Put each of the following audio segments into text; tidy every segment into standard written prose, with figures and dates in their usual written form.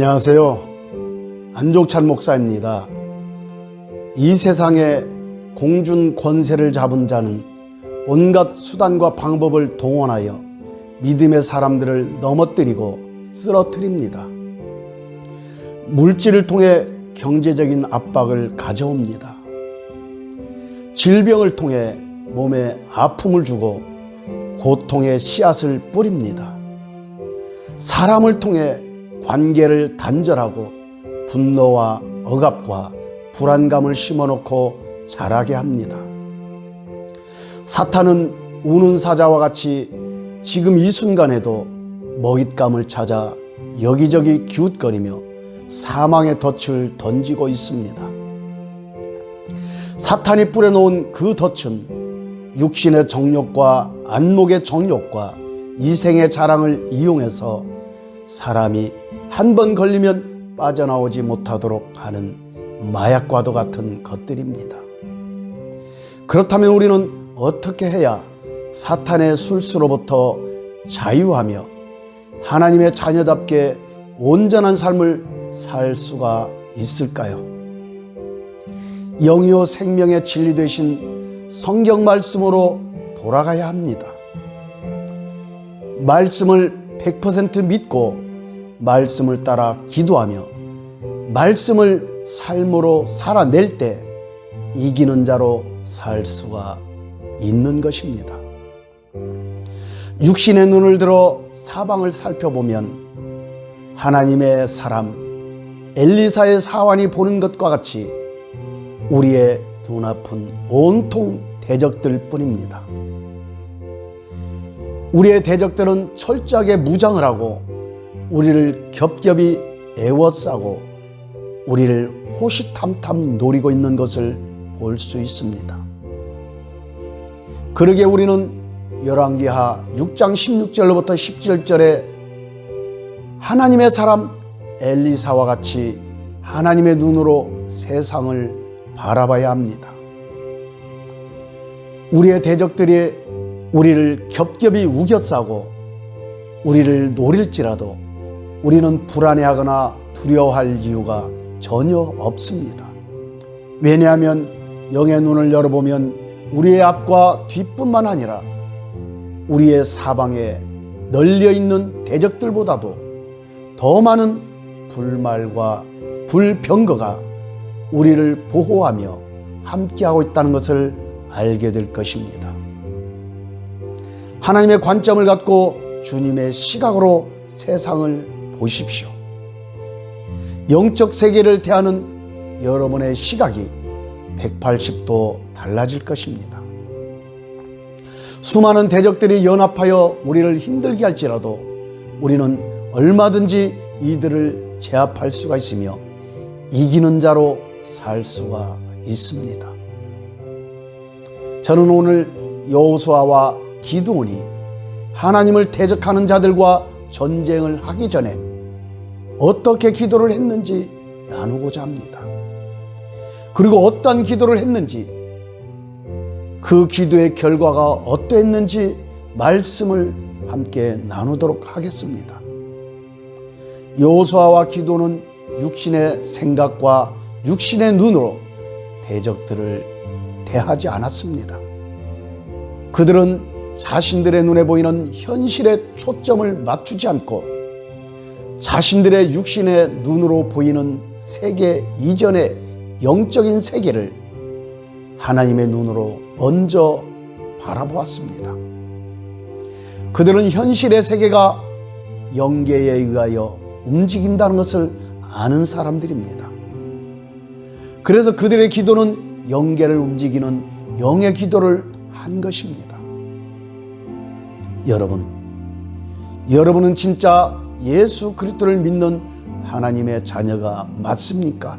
안녕하세요. 안종찬 목사입니다. 이 세상에 공중 권세를 잡은 자는 온갖 수단과 방법을 동원하여 믿음의 사람들을 넘어뜨리고 쓰러뜨립니다. 물질을 통해 경제적인 압박을 가져옵니다. 질병을 통해 몸에 아픔을 주고 고통의 씨앗을 뿌립니다. 사람을 통해 관계를 단절하고 분노와 억압과 불안감을 심어놓고 자라게 합니다. 사탄은 우는 사자와 같이 지금 이 순간에도 먹잇감을 찾아 여기저기 기웃거리며 사망의 덫을 던지고 있습니다. 사탄이 뿌려놓은 그 덫은 육신의 정욕과 안목의 정욕과 이생의 자랑을 이용해서 사람이 한 번 걸리면 빠져나오지 못하도록 하는 마약과도 같은 것들입니다. 그렇다면 우리는 어떻게 해야 사탄의 술수로부터 자유하며 하나님의 자녀답게 온전한 삶을 살 수가 있을까요? 영이요 생명의 진리 되신 성경 말씀으로 돌아가야 합니다. 말씀을 100% 믿고 말씀을 따라 기도하며 말씀을 삶으로 살아낼 때 이기는 자로 살 수가 있는 것입니다. 육신의 눈을 들어 사방을 살펴보면 하나님의 사람 엘리사의 사환이 보는 것과 같이 우리의 눈앞은 온통 대적들 뿐입니다. 우리의 대적들은 철저하게 무장을 하고 우리를 겹겹이 애워싸고 우리를 호시탐탐 노리고 있는 것을 볼 수 있습니다. 그러기에 우리는 열왕기하 6장 16절로부터 17절에 하나님의 사람 엘리사와 같이 하나님의 눈으로 세상을 바라봐야 합니다. 우리의 대적들이 우리를 겹겹이 우겨싸고 우리를 노릴지라도 우리는 불안해하거나 두려워할 이유가 전혀 없습니다. 왜냐하면 영의 눈을 열어보면 우리의 앞과 뒷뿐만 아니라 우리의 사방에 널려있는 대적들보다도 더 많은 불말과 불병거가 우리를 보호하며 함께하고 있다는 것을 알게 될 것입니다. 하나님의 관점을 갖고 주님의 시각으로 세상을 보십시오. 영적 세계를 대하는 여러분의 시각이 180도 달라질 것입니다. 수많은 대적들이 연합하여 우리를 힘들게 할지라도 우리는 얼마든지 이들을 제압할 수가 있으며 이기는 자로 살 수가 있습니다. 저는 오늘 여호수아와 기드온이 하나님을 대적하는 자들과 전쟁을 하기 전에 어떻게 기도를 했는지 나누고자 합니다. 그리고 어떤 기도를 했는지 그 기도의 결과가 어떠했는지 말씀을 함께 나누도록 하겠습니다. 여호수아와 기드온은 육신의 생각과 육신의 눈으로 대적들을 대하지 않았습니다. 그들은 자신들의 눈에 보이는 현실에 초점을 맞추지 않고 자신들의 육신의 눈으로 보이는 세계 이전의 영적인 세계를 하나님의 눈으로 먼저 바라보았습니다. 그들은 현실의 세계가 영계에 의하여 움직인다는 것을 아는 사람들입니다. 그래서 그들의 기도는 영계를 움직이는 영의 기도를 한 것입니다. 여러분은 진짜 예수 그리스도를 믿는 하나님의 자녀가 맞습니까?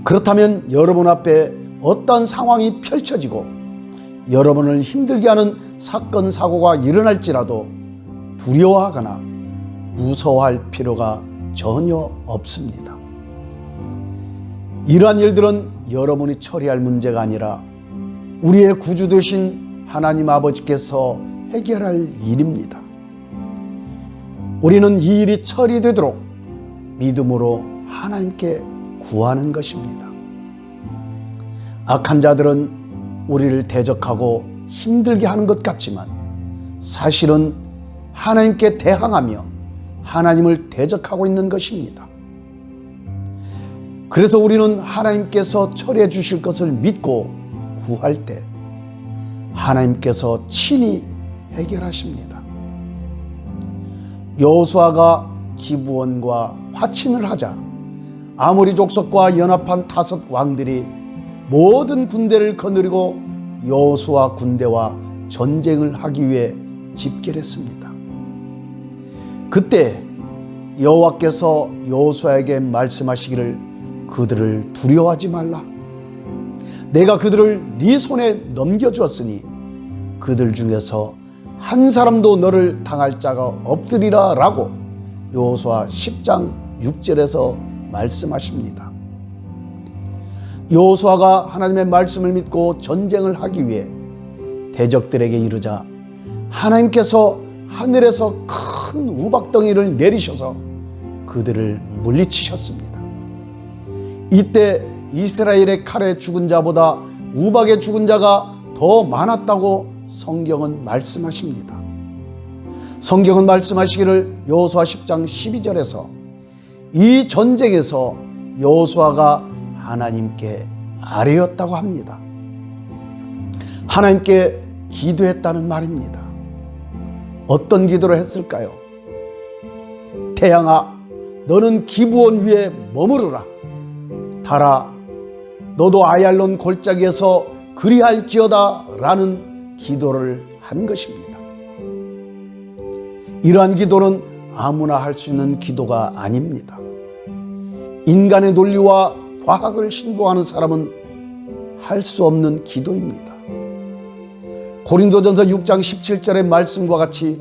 그렇다면 여러분 앞에 어떤 상황이 펼쳐지고 여러분을 힘들게 하는 사건 사고가 일어날지라도 두려워하거나 무서워할 필요가 전혀 없습니다. 이러한 일들은 여러분이 처리할 문제가 아니라 우리의 구주 되신 하나님 아버지께서 해결할 일입니다. 우리는 이 일이 처리되도록 믿음으로 하나님께 구하는 것입니다. 악한 자들은 우리를 대적하고 힘들게 하는 것 같지만 사실은 하나님께 대항하며 하나님을 대적하고 있는 것입니다. 그래서 우리는 하나님께서 처리해 주실 것을 믿고 구할 때 하나님께서 친히 해결하십니다. 여호수아가 기브온과 화친을 하자 아모리 족속과 연합한 5 왕들이 모든 군대를 거느리고 여호수아 군대와 전쟁을 하기 위해 집결했습니다. 그때 여호와께서 여호수아에게 말씀하시기를 그들을 두려워하지 말라. 내가 그들을 네 손에 넘겨주었으니 그들 중에서 한 사람도 너를 당할 자가 없으리라 라고 여호수아 10장 6절에서 말씀하십니다. 여호수아가 하나님의 말씀을 믿고 전쟁을 하기 위해 대적들에게 이르자 하나님께서 하늘에서 큰 우박덩이를 내리셔서 그들을 물리치셨습니다. 이때 이스라엘의 칼에 죽은 자보다 우박에 죽은 자가 더 많았다고 성경은 말씀하십니다. 성경은 말씀하시기를 여호수아 10장 12절에서 이 전쟁에서 여호수아가 하나님께 아뢰었다고 합니다. 하나님께 기도했다는 말입니다. 어떤 기도를 했을까요? 태양아, 너는 기브온 위에 머무르라. 달아, 너도 아얄론 골짜기에서 그리할지어다 라는 기도를 한 것입니다. 이러한 기도는 아무나 할 수 있는 기도가 아닙니다. 인간의 논리와 과학을 신봉하는 사람은 할 수 없는 기도입니다. 고린도전서 6장 17절의 말씀과 같이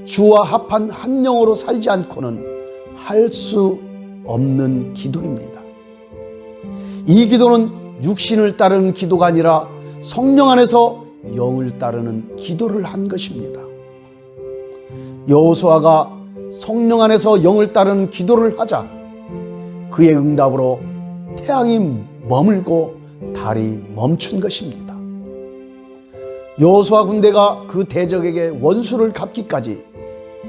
주와 합한 한 영으로 살지 않고는 할 수 없는 기도입니다. 이 기도는 육신을 따르는 기도가 아니라 성령 안에서 영을 따르는 기도를 한 것입니다. 여호수아가 성령 안에서 영을 따르는 기도를 하자 그의 응답으로 태양이 머물고 달이 멈춘 것입니다. 여호수아 군대가 그 대적에게 원수를 갚기까지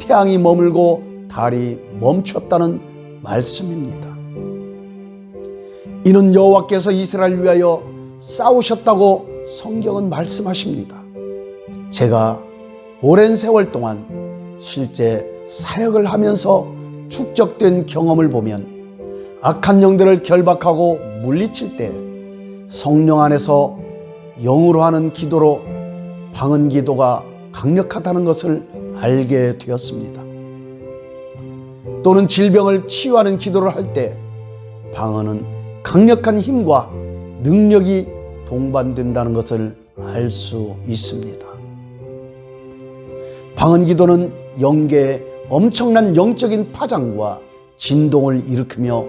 태양이 머물고 달이 멈췄다는 말씀입니다. 이는 여호와께서 이스라엘을 위하여 싸우셨다고 성경은 말씀하십니다. 제가 오랜 세월 동안 실제 사역을 하면서 축적된 경험을 보면 악한 영들을 결박하고 물리칠 때 성령 안에서 영으로 하는 기도로 방언 기도가 강력하다는 것을 알게 되었습니다. 또는 질병을 치유하는 기도를 할 때 방언은 강력한 힘과 능력이 동반된다는 것을 알 수 있습니다. 방언 기도는 영계의 엄청난 영적인 파장과 진동을 일으키며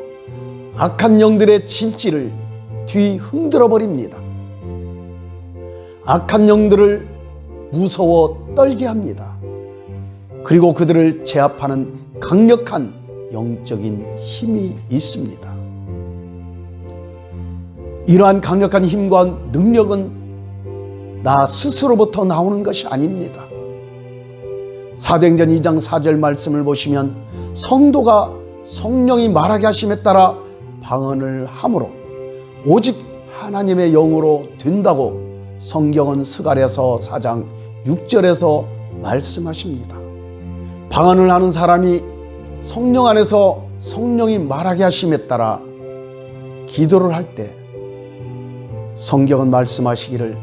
악한 영들의 진치를 뒤흔들어 버립니다. 악한 영들을 무서워 떨게 합니다. 그리고 그들을 제압하는 강력한 영적인 힘이 있습니다. 이러한 강력한 힘과 능력은 나 스스로부터 나오는 것이 아닙니다. 사도행전 2장 4절 말씀을 보시면 성도가 성령이 말하게 하심에 따라 방언을 함으로 오직 하나님의 영으로 된다고 성경은 스가랴서 4장 6절에서 말씀하십니다. 방언을 하는 사람이 성령 안에서 성령이 말하게 하심에 따라 기도를 할 때 성경은 말씀하시기를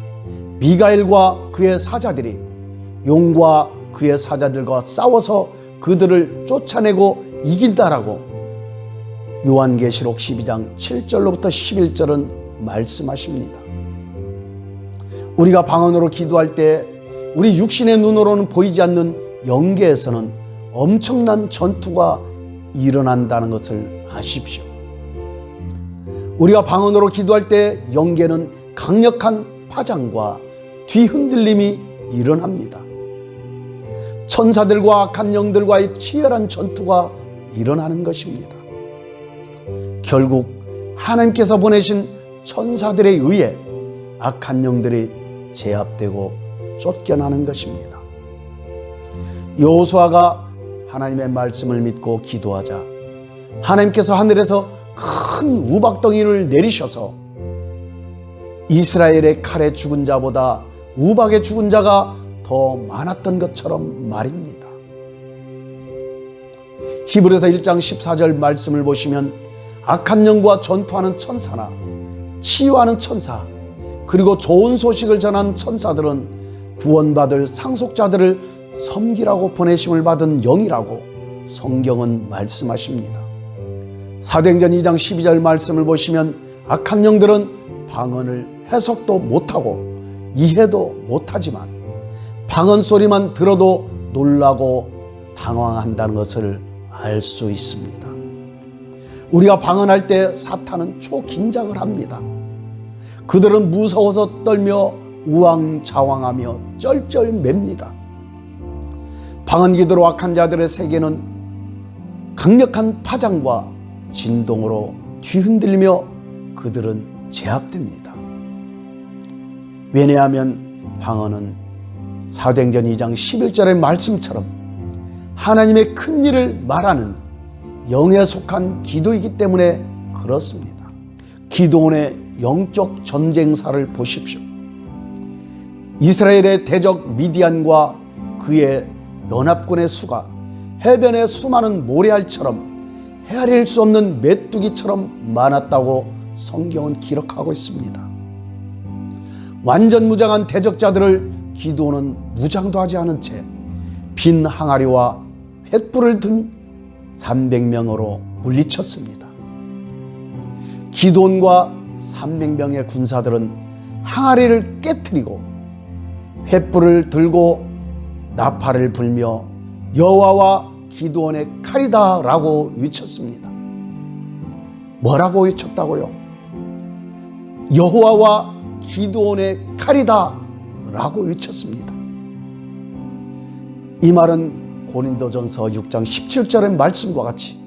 미가엘과 그의 사자들이 용과 그의 사자들과 싸워서 그들을 쫓아내고 이긴다라고 요한계시록 12장 7절로부터 11절은 말씀하십니다. 우리가 방언으로 기도할 때 우리 육신의 눈으로는 보이지 않는 영계에서는 엄청난 전투가 일어난다는 것을 아십시오. 우리가 방언으로 기도할 때 영계는 강력한 파장과 뒤흔들림이 일어납니다. 천사들과 악한 영들과의 치열한 전투가 일어나는 것입니다. 결국 하나님께서 보내신 천사들에 의해 악한 영들이 제압되고 쫓겨나는 것입니다. 여호수아가 하나님의 말씀을 믿고 기도하자 하나님께서 하늘에서 큰 우박덩이를 내리셔서 이스라엘의 칼에 죽은 자보다 우박에 죽은 자가 더 많았던 것처럼 말입니다. 히브리서 1장 14절 말씀을 보시면 악한 영과 전투하는 천사나 치유하는 천사, 그리고 좋은 소식을 전하는 천사들은 구원받을 상속자들을 섬기라고 보내심을 받은 영이라고 성경은 말씀하십니다. 사도행전 2장 12절 말씀을 보시면 악한 영들은 방언을 해석도 못하고 이해도 못하지만 방언 소리만 들어도 놀라고 당황한다는 것을 알 수 있습니다. 우리가 방언할 때 사탄은 초긴장을 합니다. 그들은 무서워서 떨며 우왕좌왕하며 쩔쩔맵니다. 방언 기도로 악한 자들의 세계는 강력한 파장과 진동으로 뒤흔들며 그들은 제압됩니다. 왜냐하면 방언은 사도행전 2장 11절의 말씀처럼 하나님의 큰 일을 말하는 영에 속한 기도이기 때문에 그렇습니다. 기도원의 영적 전쟁사를 보십시오. 이스라엘의 대적 미디안과 그의 연합군의 수가 해변의 수많은 모래알처럼 헤아릴 수 없는 메뚜기처럼 많았다고 성경은 기록하고 있습니다. 완전 무장한 대적자들을 기도원은 무장도 하지 않은 채 빈 항아리와 횃불을 든 300명으로 물리쳤습니다. 기도원과 300명의 군사들은 항아리를 깨트리고 횃불을 들고 나팔을 불며 여호와와 기도원의 칼이다 라고 외쳤습니다. 뭐라고 외쳤다고요? 여호와와 기도원의 칼이다 라고 외쳤습니다. 이 말은 고린도전서 6장 17절의 말씀과 같이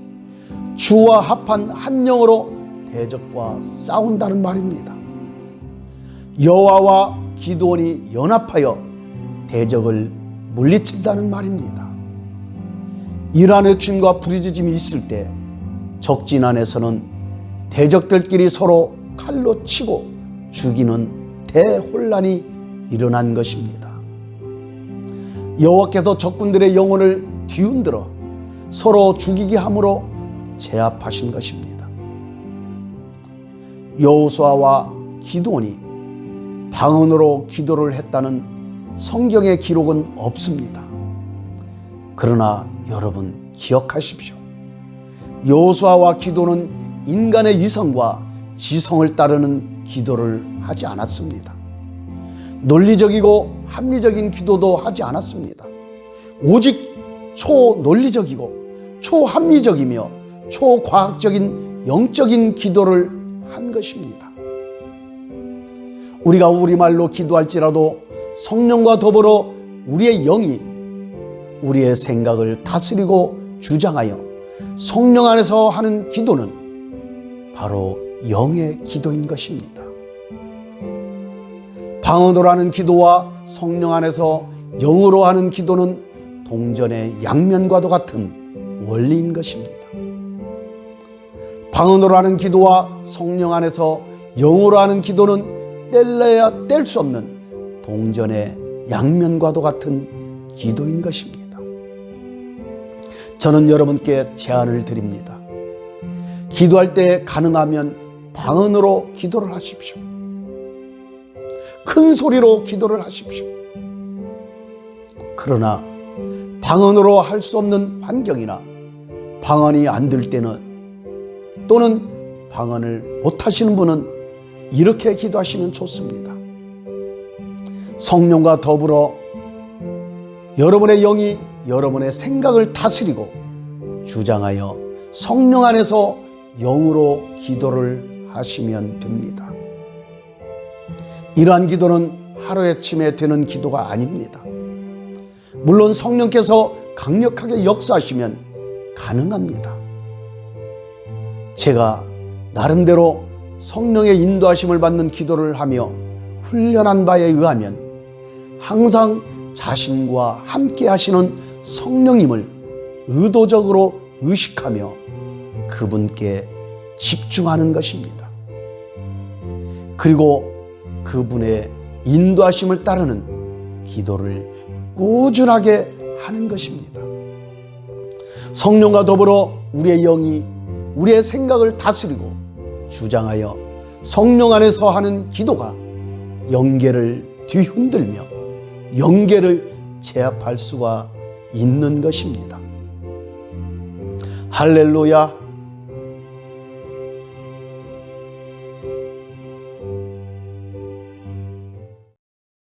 주와 합한 한 영으로 대적과 싸운다는 말입니다. 여호와와 기도원이 연합하여 대적을 물리친다는 말입니다. 이러한 외침과 부르짖음이 있을 때 적진 안에서는 대적들끼리 서로 칼로 치고 죽이는 대혼란이 일어난 것입니다. 여호와께서 적군들의 영혼을 뒤흔들어 서로 죽이게 함으로 제압하신 것입니다. 여호수아와 기드온이 방언으로 기도를 했다는 성경의 기록은 없습니다. 그러나 여러분 기억하십시오. 여호수아와 기도는 인간의 이성과 지성을 따르는 기도를 하지 않았습니다. 논리적이고 합리적인 기도도 하지 않았습니다. 오직 초논리적이고 초합리적이며 초과학적인 영적인 기도를 한 것입니다. 우리가 우리말로 기도할지라도 성령과 더불어 우리의 영이 우리의 생각을 다스리고 주장하여 성령 안에서 하는 기도는 바로 영의 기도인 것입니다. 방언으로 하는 기도와 성령 안에서 영으로 하는 기도는 동전의 양면과도 같은 원리인 것입니다. 방언으로 하는 기도와 성령 안에서 영으로 하는 기도는 뗄래야 뗄 수 없는 동전의 양면과도 같은 기도인 것입니다. 저는 여러분께 제안을 드립니다. 기도할 때 가능하면 방언으로 기도를 하십시오. 큰 소리로 기도를 하십시오. 그러나 방언으로 할 수 없는 환경이나 방언이 안 될 때는 또는 방언을 못 하시는 분은 이렇게 기도하시면 좋습니다. 성령과 더불어 여러분의 영이 여러분의 생각을 다스리고 주장하여 성령 안에서 영으로 기도를 하시면 됩니다. 이러한 기도는 하루아침에 되는 기도가 아닙니다. 물론 성령께서 강력하게 역사하시면 가능합니다. 제가 나름대로 성령의 인도하심을 받는 기도를 하며 훈련한 바에 의하면 항상 자신과 함께 하시는 성령님을 의도적으로 의식하며 그분께 집중하는 것입니다. 그리고 그분의 인도하심을 따르는 기도를 꾸준하게 하는 것입니다. 성령과 더불어 우리의 영이 우리의 생각을 다스리고 주장하여 성령 안에서 하는 기도가 영계를 뒤흔들며 영계를 제압할 수가 있는 것입니다. 할렐루야.